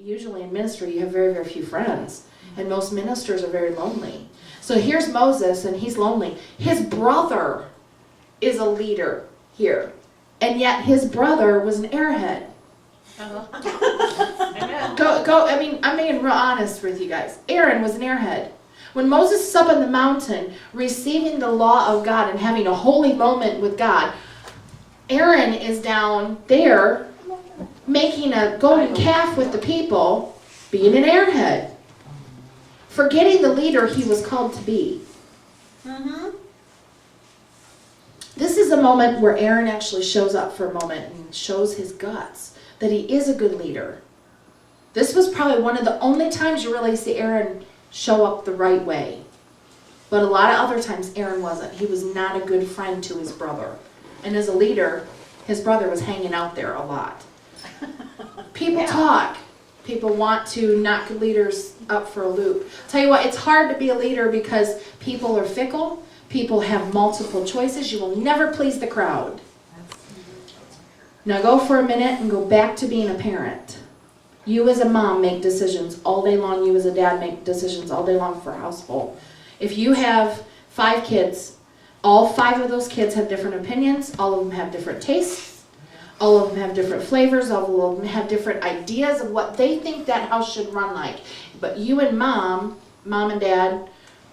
usually in ministry, you have very, very few friends. And most ministers are very lonely. So here's Moses, and he's lonely. His brother is a leader here. And yet his brother was an airhead. I'm being real honest with you guys. Aaron was an airhead. When Moses is up on the mountain, receiving the law of God and having a holy moment with God, Aaron is down there making a golden calf with the people, being an airhead. Forgetting the leader he was called to be. This is a moment where Aaron actually shows up for a moment and shows his guts, that he is a good leader. This was probably one of the only times you really see Aaron show up the right way. But a lot of other times Aaron wasn't. He was not a good friend to his brother. And as a leader, his brother was hanging out there a lot. People talk. People want to knock leaders up for a loop. Tell you what, it's hard to be a leader because people are fickle. People have multiple choices. You will never please the crowd. Now go for a minute and go back to being a parent. You as a mom make decisions all day long. You as a dad make decisions all day long for a household. If you have 5 kids, all 5 of those kids have different opinions. All of them have different tastes. All of them have different flavors. All of them have different ideas of what they think that house should run like. But you and mom and dad,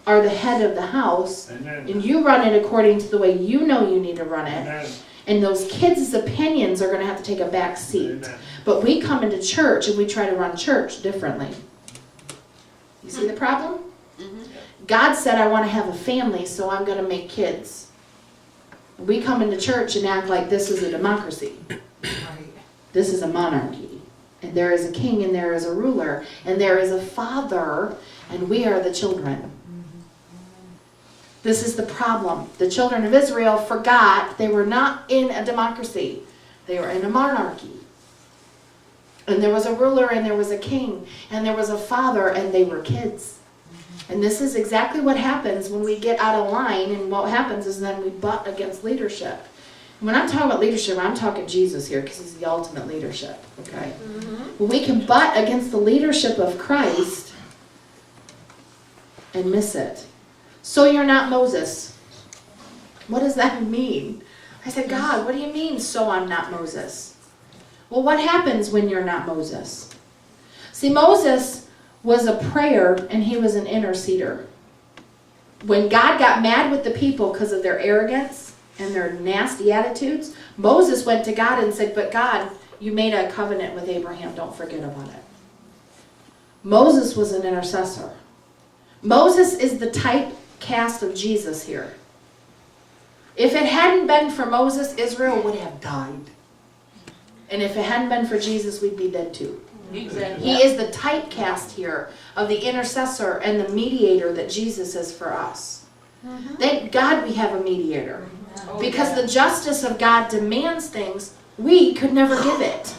are the head of the house. Amen. And you run it according to the way you know you need to run it. Amen. And those kids' opinions are going to have to take a back seat. Amen. But we come into church and we try to run church differently. You see the problem? Mm-hmm. God said, I want to have a family, so I'm going to make kids. We come into church and act like this is a democracy. Right. This is a monarchy. And there is a king and there is a ruler. And there is a father. And we are the children. This is the problem. The children of Israel forgot they were not in a democracy. They were in a monarchy. And there was a ruler and there was a king and there was a father and they were kids. And this is exactly what happens when we get out of line, and what happens is then we butt against leadership. When I'm talking about leadership, I'm talking Jesus here because he's the ultimate leadership. Okay? When we can butt against the leadership of Christ and miss it. So you're not Moses. What does that mean? I said, God, what do you mean, so I'm not Moses? Well, what happens when you're not Moses? See, Moses was a prayer and he was an interceder. When God got mad with the people because of their arrogance and their nasty attitudes, Moses went to God and said, but God, you made a covenant with Abraham. Don't forget about it. Moses was an intercessor. Moses is the typecast of Jesus here. If it hadn't been for Moses, Israel would have died. And if it hadn't been for Jesus, we'd be dead too. Exactly. He is the typecast here of the intercessor and the mediator that Jesus is for us. Mm-hmm. Thank God we have a mediator. Oh, because the justice of God demands things we could never give it.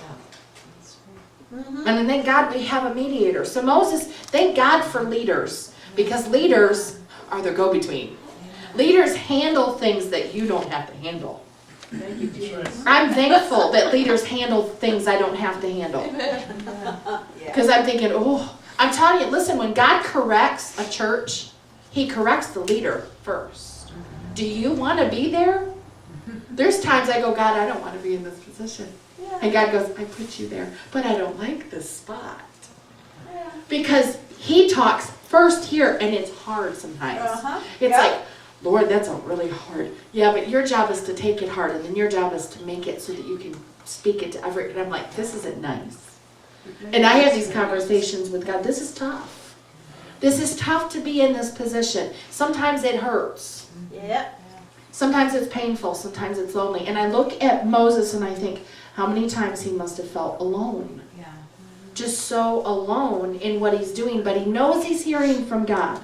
Mm-hmm. And thank God we have a mediator. So Moses, thank God for leaders. Because leaders are the go-between. Leaders handle things that you don't have to handle. Thank you, Jesus. I'm thankful that leaders handle things I don't have to handle. Because I'm thinking, I'm telling you, listen, when God corrects a church, he corrects the leader first. Do you want to be there? There's times I go, God, I don't want to be in this position. And God goes, I put you there, but I don't like this spot. Because he talks first here, and it's hard sometimes. It's like, Lord, that's a really hard. Yeah, but your job is to take it hard, and then your job is to make it so that you can speak it to everyone. And I'm like, this isn't nice. And I have these conversations with God. This is tough. This is tough to be in this position. Sometimes it hurts. Yep. Sometimes it's painful. Sometimes it's lonely. And I look at Moses and I think, how many times he must have felt alone. Yeah. Just so alone in what he's doing. But he knows he's hearing from God.